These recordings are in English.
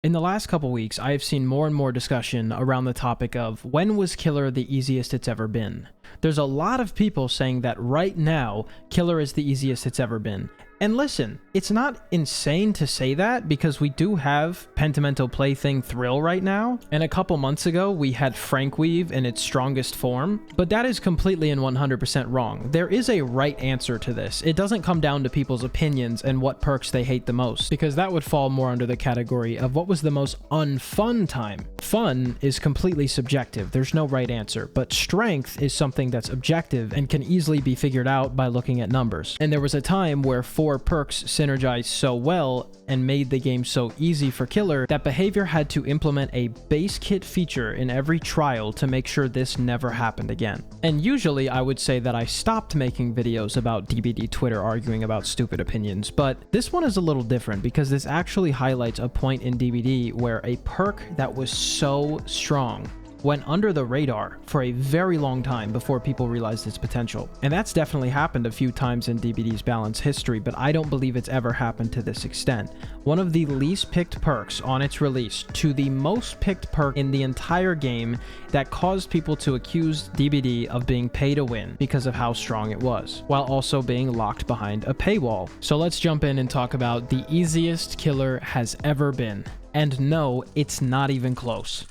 In the last couple weeks, I have seen more and more discussion around the topic of when was Killer the easiest it's ever been. There's a lot of people saying that right now, Killer is the easiest it's ever been. And listen, it's not insane to say that because we do have Pentimento Plaything Thrill right now, and a couple months ago we had Frankweave in its strongest form, but that is completely and 100% wrong. There is a right answer to this. It doesn't come down to people's opinions and what perks they hate the most, because that would fall more under the category of what was the most unfun time. Fun is completely subjective, there's no right answer, but strength is something that's objective and can easily be figured out by looking at numbers. And there was a time where 4 perks synergized so well and made the game so easy for Killer that Behavior had to implement a base kit feature in every trial to make sure this never happened again. And usually I would say that I stopped making videos about DBD Twitter arguing about stupid opinions, but this one is a little different because this actually highlights a point in DBD where a perk that was so strong went under the radar for a very long time before people realized its potential. And that's definitely happened a few times in DBD's balance history, but I don't believe it's ever happened to this extent. One of the least picked perks on its release to the most picked perk in the entire game that caused people to accuse DBD of being pay to win because of how strong it was, while also being locked behind a paywall. So let's jump in and talk about the easiest Killer has ever been. And no, it's not even close.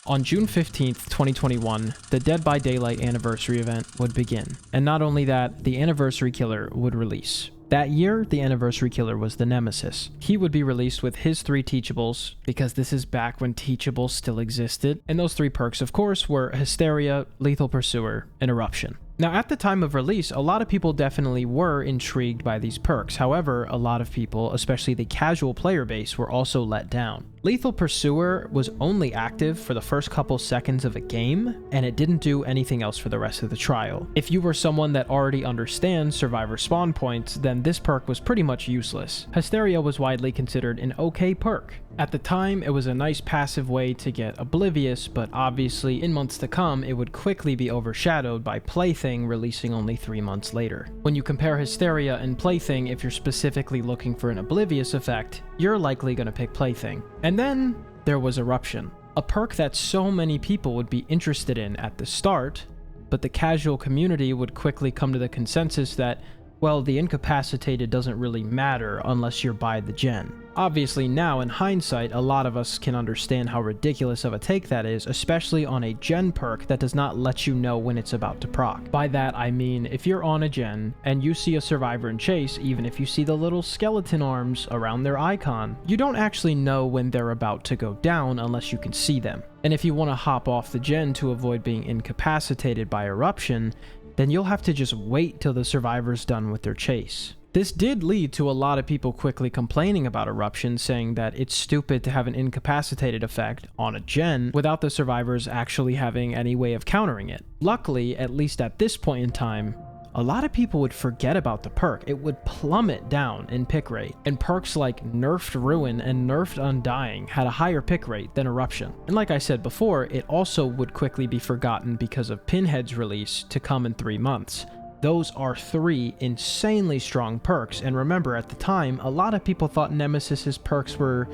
On June 15th, 2021, the Dead by Daylight anniversary event would begin. And not only that, the anniversary killer would release. That year, the anniversary killer was the Nemesis. He would be released with his 3 teachables, because this is back when teachables still existed. And those 3 perks, of course, were Hysteria, Lethal Pursuer, and Eruption. Now, at the time of release, a lot of people definitely were intrigued by these perks. However, a lot of people, especially the casual player base, were also let down. Lethal Pursuer was only active for the first couple seconds of a game, and it didn't do anything else for the rest of the trial. If you were someone that already understands survivor spawn points, then this perk was pretty much useless. Hysteria was widely considered an okay perk. At the time, it was a nice passive way to get Oblivious, but obviously in months to come, it would quickly be overshadowed by Plaything releasing only 3 months later. When you compare Hysteria and Plaything, if you're specifically looking for an Oblivious effect, you're likely going to pick Plaything. And then there was Eruption, a perk that so many people would be interested in at the start, but the casual community would quickly come to the consensus that, well, the incapacitated doesn't really matter unless you're by the gen. Obviously now, in hindsight, a lot of us can understand how ridiculous of a take that is, especially on a gen perk that does not let you know when it's about to proc. By that I mean, if you're on a gen and you see a survivor in chase, even if you see the little skeleton arms around their icon, you don't actually know when they're about to go down unless you can see them. And if you want to hop off the gen to avoid being incapacitated by Eruption, then you'll have to just wait till the survivor's done with their chase. This did lead to a lot of people quickly complaining about Eruption, saying that it's stupid to have an incapacitated effect on a gen without the survivors actually having any way of countering it. Luckily, at least at this point in time, a lot of people would forget about the perk. It would plummet down in pick rate, and perks like Nerfed Ruin and Nerfed Undying had a higher pick rate than Eruption. And like I said before, it also would quickly be forgotten because of Pinhead's release to come in 3 months. Those are 3 insanely strong perks, and remember, at the time, a lot of people thought Nemesis's perks were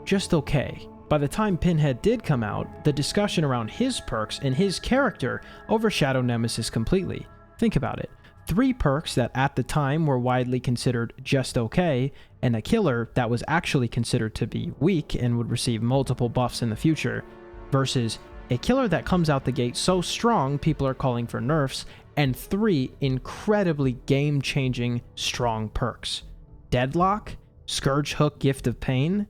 just okay. By the time Pinhead did come out, the discussion around his perks and his character overshadowed Nemesis completely. Think about it. 3 perks that at the time were widely considered just okay, and a killer that was actually considered to be weak and would receive multiple buffs in the future, versus a killer that comes out the gate so strong people are calling for nerfs, and 3 incredibly game-changing strong perks: Deadlock, Scourge Hook Gift of Pain,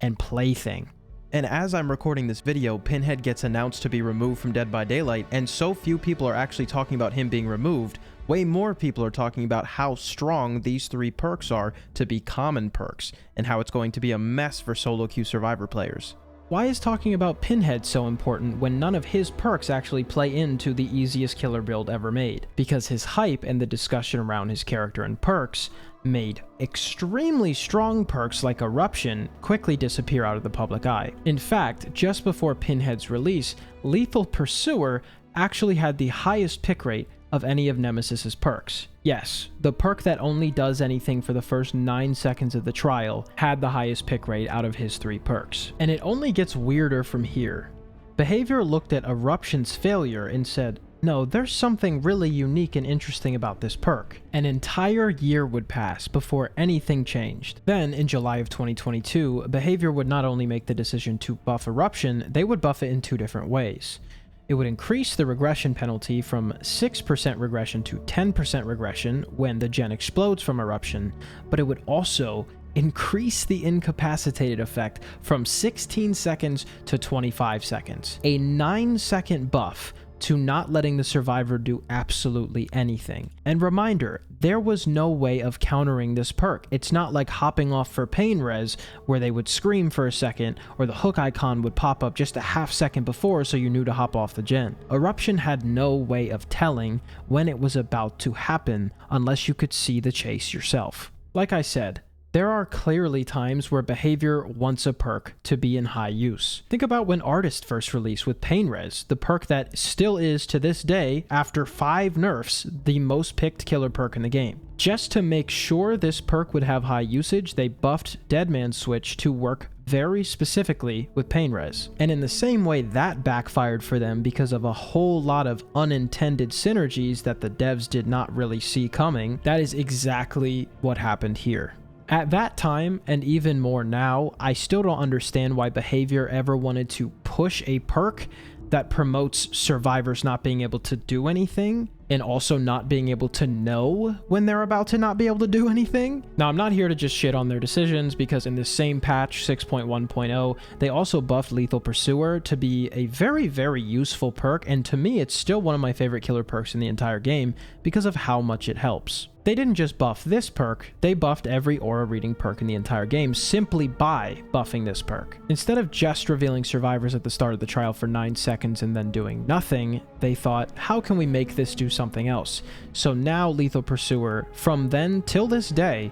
and Plaything. And as I'm recording this video, Pinhead gets announced to be removed from Dead by Daylight, and so few people are actually talking about him being removed. Way more people are talking about how strong these 3 perks are to be common perks, and how it's going to be a mess for solo queue survivor players. Why is talking about Pinhead so important when none of his perks actually play into the easiest killer build ever made? Because his hype and the discussion around his character and perks made extremely strong perks like Eruption quickly disappear out of the public eye. In fact, just before Pinhead's release, Lethal Pursuer actually had the highest pick rate of any of Nemesis's perks. Yes, the perk that only does anything for the first 9 seconds of the trial had the highest pick rate out of his 3 perks. And it only gets weirder from here. Behavior looked at Eruption's failure and said, no, there's something really unique and interesting about this perk. An entire year would pass before anything changed. Then, in July of 2022, Behavior would not only make the decision to buff Eruption, they would buff it in 2 different ways. It would increase the regression penalty from 6% regression to 10% regression when the gen explodes from Eruption, but it would also increase the incapacitated effect from 16 seconds to 25 seconds. A 9-second buff to not letting the survivor do absolutely anything. And reminder, there was no way of countering this perk. It's not like hopping off for pain res where they would scream for a second or the hook icon would pop up just a half second before so you knew to hop off the gen. Eruption had no way of telling when it was about to happen unless you could see the chase yourself. Like I said, there are clearly times where Behavior wants a perk to be in high use. Think about when Artist first released with Pain Res, the perk that still is to this day, after 5 nerfs, the most picked killer perk in the game. Just to make sure this perk would have high usage, they buffed Deadman's Switch to work very specifically with Pain Res. And in the same way that backfired for them because of a whole lot of unintended synergies that the devs did not really see coming, that is exactly what happened here. At that time, and even more now, I still don't understand why Behavior ever wanted to push a perk that promotes survivors not being able to do anything, and also not being able to know when they're about to not be able to do anything. Now, I'm not here to just shit on their decisions, because in this same patch, 6.1.0, they also buffed Lethal Pursuer to be a very, very useful perk, and to me, it's still one of my favorite killer perks in the entire game because of how much it helps. They didn't just buff this perk, they buffed every aura reading perk in the entire game simply by buffing this perk. Instead of just revealing survivors at the start of the trial for 9 seconds and then doing nothing, they thought, how can we make this do something else? So now Lethal Pursuer, from then till this day,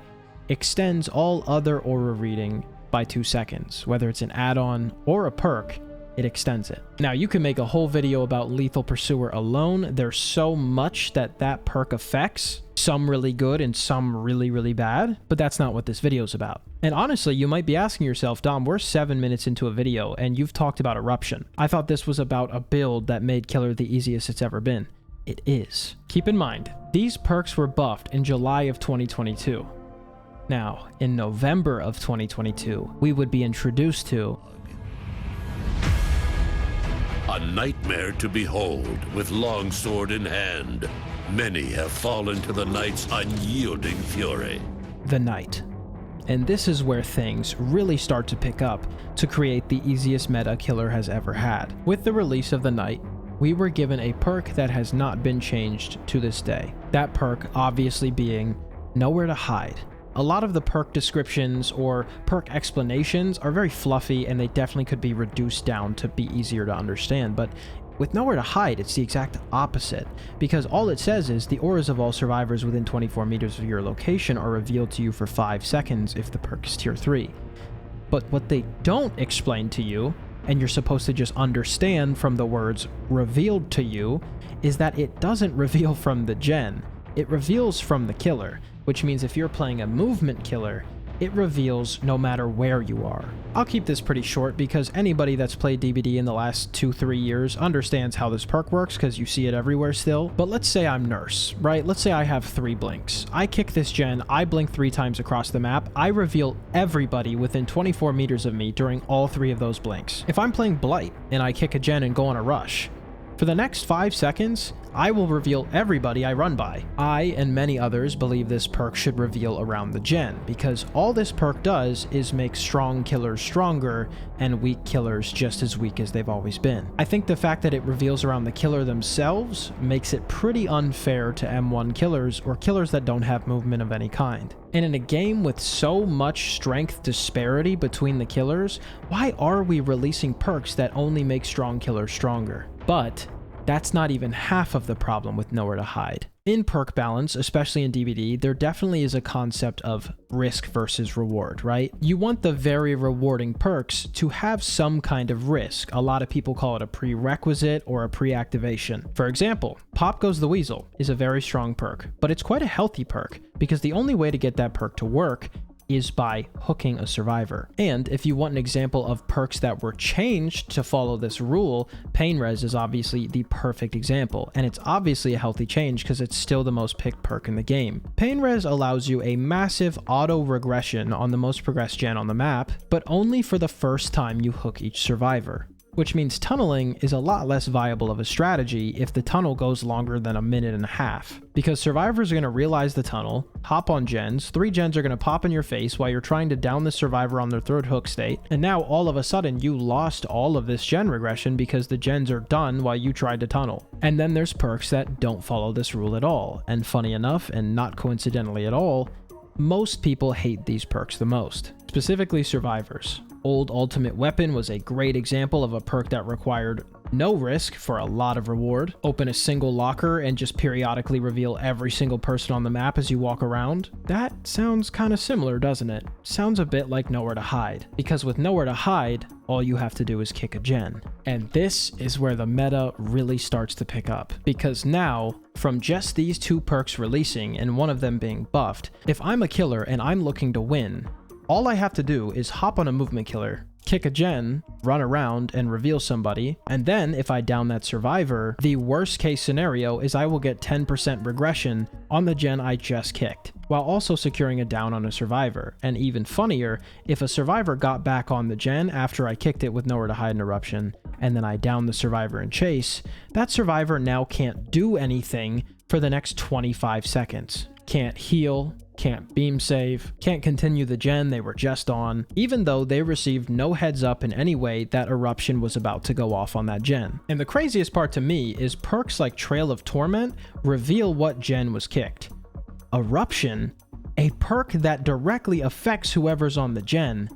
extends all other aura reading by 2 seconds. Whether it's an add-on or a perk, it extends it. Now, you can make a whole video about Lethal Pursuer alone. There's so much that perk affects, some really good and some really, really bad, but that's not what this video is about. And honestly, you might be asking yourself, Dom, we're 7 minutes into a video and you've talked about Eruption. I thought this was about a build that made Killer the easiest it's ever been. It is. Keep in mind, these perks were buffed in July of 2022. Now, in November of 2022, we would be introduced to a nightmare to behold with longsword in hand. Many have fallen to the Knight's unyielding fury. the Knight. And this is where things really start to pick up to create the easiest meta Killer has ever had. With the release of the Knight, we were given a perk that has not been changed to this day. That perk obviously being Nowhere to Hide. A lot of the perk descriptions or perk explanations are very fluffy and they definitely could be reduced down to be easier to understand, but with Nowhere to Hide, it's the exact opposite, because all it says is the auras of all survivors within 24 meters of your location are revealed to you for 5 seconds if the perk is tier 3. But what they don't explain to you, and you're supposed to just understand from the words revealed to you, is that it doesn't reveal from the gen. It reveals from the killer, which means if you're playing a movement killer, it reveals no matter where you are. I'll keep this pretty short because anybody that's played DBD in the last 2-3 years understands how this perk works because you see it everywhere still. But let's say I'm Nurse, right? Let's say I have 3 blinks. I kick this gen, I blink 3 times across the map, I reveal everybody within 24 meters of me during all 3 of those blinks. If I'm playing Blight and I kick a gen and go on a rush, for the next 5 seconds, I will reveal everybody I run by. I and many others believe this perk should reveal around the gen, because all this perk does is make strong killers stronger and weak killers just as weak as they've always been. I think the fact that it reveals around the killer themselves makes it pretty unfair to M1 killers or killers that don't have movement of any kind. And in a game with so much strength disparity between the killers, why are we releasing perks that only make strong killers stronger? But that's not even half of the problem with Nowhere to Hide. In perk balance, especially in DBD, there definitely is a concept of risk versus reward, right? You want the very rewarding perks to have some kind of risk. A lot of people call it a prerequisite or a pre-activation. For example, Pop Goes the Weasel is a very strong perk, but it's quite a healthy perk because the only way to get that perk to work is by hooking a survivor. And if you want an example of perks that were changed to follow this rule, Pain Res is obviously the perfect example, and it's obviously a healthy change because it's still the most picked perk in the game. Pain Res allows you a massive auto regression on the most progressed gen on the map, but only for the first time you hook each survivor. Which means tunneling is a lot less viable of a strategy if the tunnel goes longer than a minute and a half. Because survivors are going to realize the tunnel, hop on gens, 3 gens are going to pop in your face while you're trying to down the survivor on their third hook state, and now all of a sudden you lost all of this gen regression because the gens are done while you tried to tunnel. And then there's perks that don't follow this rule at all, and funny enough, and not coincidentally at all, most people hate these perks the most, specifically survivors. Old Ultimate Weapon was a great example of a perk that required no risk for a lot of reward. Open a single locker and just periodically reveal every single person on the map as you walk around. That sounds kind of similar, doesn't it? Sounds a bit like Nowhere to Hide. Because with Nowhere to Hide, all you have to do is kick a gen. And this is where the meta really starts to pick up. Because now, from just these 2 perks releasing and one of them being buffed, if I'm a killer and I'm looking to win, all I have to do is hop on a movement killer, kick a gen, run around, and reveal somebody, and then if I down that survivor, the worst case scenario is I will get 10% regression on the gen I just kicked, while also securing a down on a survivor. And even funnier, if a survivor got back on the gen after I kicked it with Nowhere to Hide and Eruption, and then I down the survivor and chase, that survivor now can't do anything for the next 25 seconds. Can't heal, can't beam save, can't continue the gen they were just on, even though they received no heads up in any way that Eruption was about to go off on that gen. And the craziest part to me is perks like Trail of Torment reveal what gen was kicked. Eruption, a perk that directly affects whoever's on the gen,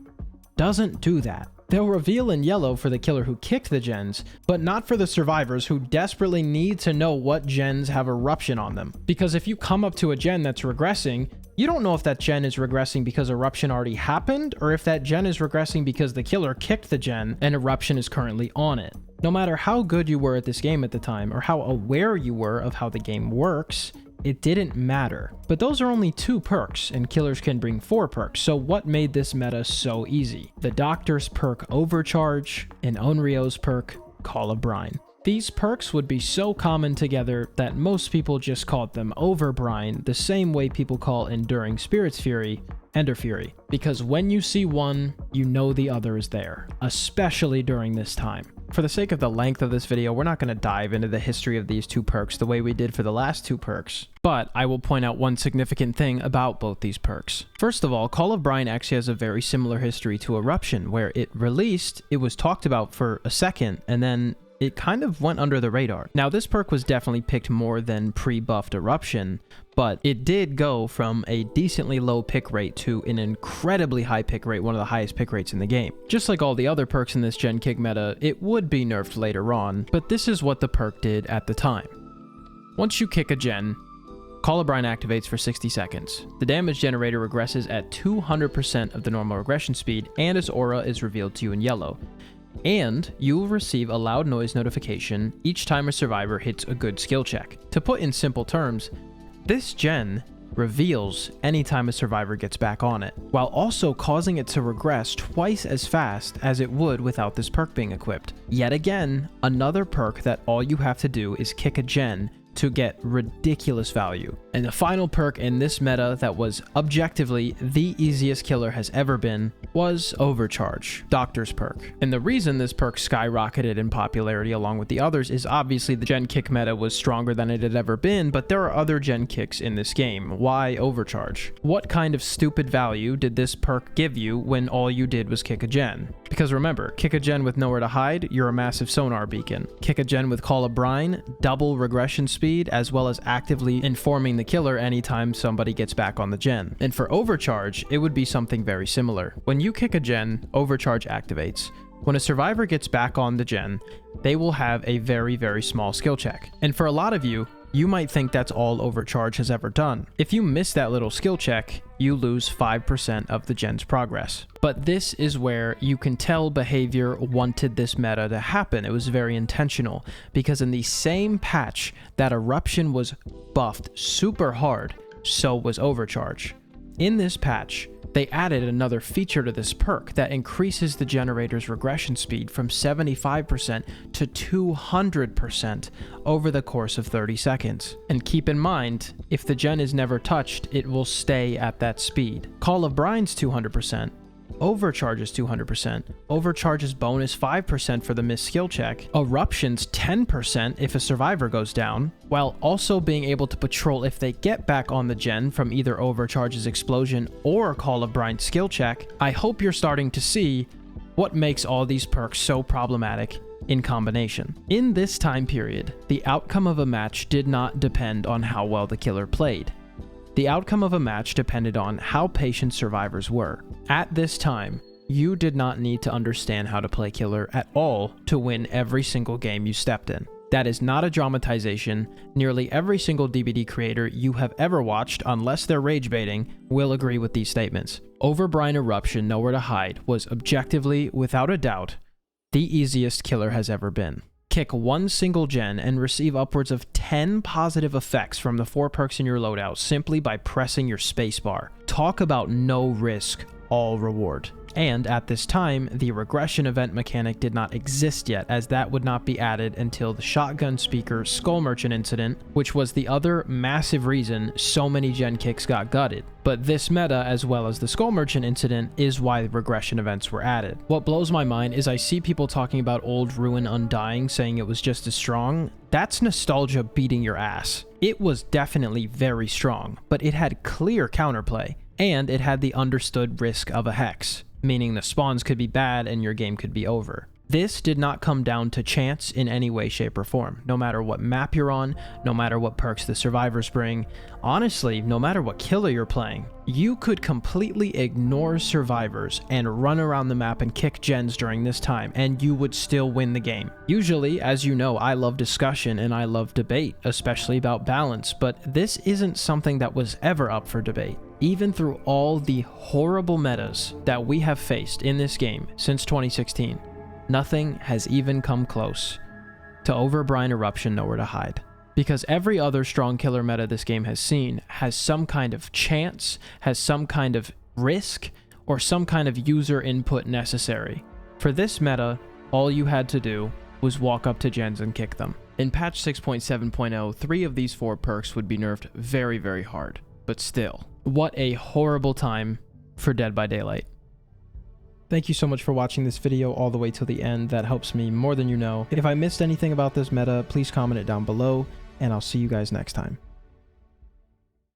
doesn't do that. They'll reveal in yellow for the killer who kicked the gens, but not for the survivors who desperately need to know what gens have Eruption on them. Because if you come up to a gen that's regressing, you don't know if that gen is regressing because Eruption already happened, or if that gen is regressing because the killer kicked the gen and Eruption is currently on it. No matter how good you were at this game at the time, or how aware you were of how the game works, it didn't matter. But those are only 2 perks, and killers can bring 4 perks, so what made this meta so easy? The Doctor's perk Overcharge, and Onryo's perk Call of Brine. These perks would be so common together that most people just called them OverBrine, the same way people call Enduring Spirit's Fury Ender Fury. Because when you see one, you know the other is there, especially during this time. For the sake of the length of this video, we're not going to dive into the history of these 2 perks the way we did for the last 2 perks, but I will point out one significant thing about both these perks. First of all, Call of Brine actually has a very similar history to Eruption, where it released, it was talked about for a second, and then it kind of went under the radar. Now, this perk was definitely picked more than pre-buffed Eruption, but it did go from a decently low pick rate to an incredibly high pick rate, one of the highest pick rates in the game. Just like all the other perks in this gen kick meta, it would be nerfed later on, but this is what the perk did at the time. Once you kick a gen, Call of Brine activates for 60 seconds. The damage generator regresses at 200% of the normal regression speed, and its aura is revealed to you in yellow. And you will receive a loud noise notification each time a survivor hits a good skill check. To put in simple terms, this gen reveals anytime a survivor gets back on it, while also causing it to regress twice as fast as it would without this perk being equipped. Yet again, another perk that all you have to do is kick a gen to get ridiculous value. And the final perk in this meta that was objectively the easiest killer has ever been was Overcharge, Doctor's perk. And the reason this perk skyrocketed in popularity along with the others is obviously the gen kick meta was stronger than it had ever been, but there are other gen kicks in this game. Why Overcharge? What kind of stupid value did this perk give you when all you did was kick a gen? Because remember, kick a gen with Nowhere to Hide, you're a massive sonar beacon. Kick a gen with Call of Brine, double regression speed, as well as actively informing the killer anytime somebody gets back on the gen. And for Overcharge, it would be something very similar. When you kick a gen, Overcharge activates. When a survivor gets back on the gen, they will have a very, very small skill check. And for a lot of you, you might think that's all Overcharge has ever done. If you miss that little skill check, you lose 5% of the gen's progress. But this is where you can tell behavior wanted this meta to happen. It was very intentional, because in the same patch that Eruption was buffed super hard, so was Overcharge. In this patch, they added another feature to this perk that increases the generator's regression speed from 75% to 200% over the course of 30 seconds. And keep in mind, if the gen is never touched, it will stay at that speed. OverBrine's 200%. Overcharge is 200%, Overcharge's bonus 5% for the missed skill check, Eruption's 10% if a survivor goes down, while also being able to patrol if they get back on the gen from either Overcharge's explosion or OverBrine skill check. I hope you're starting to see what makes all these perks so problematic in combination. In this time period, the outcome of a match did not depend on how well the killer played. The outcome of a match depended on how patient survivors were. At this time, you did not need to understand how to play killer at all to win every single game you stepped in. That is not a dramatization. Nearly every single DBD creator you have ever watched, unless they're rage baiting, will agree with these statements. OverBrine Eruption Nowhere to Hide was objectively, without a doubt, the easiest killer has ever been. Kick one single gen and receive upwards of 10 positive effects from the 4 perks in your loadout simply by pressing your spacebar. Talk about no risk, all reward. And at this time, the regression event mechanic did not exist yet, as that would not be added until the shotgun speaker skull merchant incident, which was the other massive reason so many gen kicks got gutted. But this meta, as well as the skull merchant incident, is why the regression events were added. What blows my mind is I see people talking about old Ruin Undying saying it was just as strong. That's nostalgia beating your ass. It was definitely very strong, but it had clear counterplay, and it had the understood risk of a hex, meaning the spawns could be bad and your game could be over. This did not come down to chance in any way, shape, or form. No matter what map you're on, no matter what perks the survivors bring, honestly, no matter what killer you're playing, you could completely ignore survivors and run around the map and kick gens during this time, and you would still win the game. Usually, as you know, I love discussion and I love debate, especially about balance, but this isn't something that was ever up for debate. Even through all the horrible metas that we have faced in this game since 2016, nothing has even come close to OverBrine Eruption Nowhere to Hide. Because every other strong killer meta this game has seen has some kind of chance, has some kind of risk, or some kind of user input necessary. For this meta, all you had to do was walk up to gens and kick them. In patch 6.7.0, 3 of these 4 perks would be nerfed very, very hard. But still, what a horrible time for Dead by Daylight. Thank you so much for watching this video all the way till the end. That helps me more than you know. If I missed anything about this meta, please comment it down below, and I'll see you guys next time.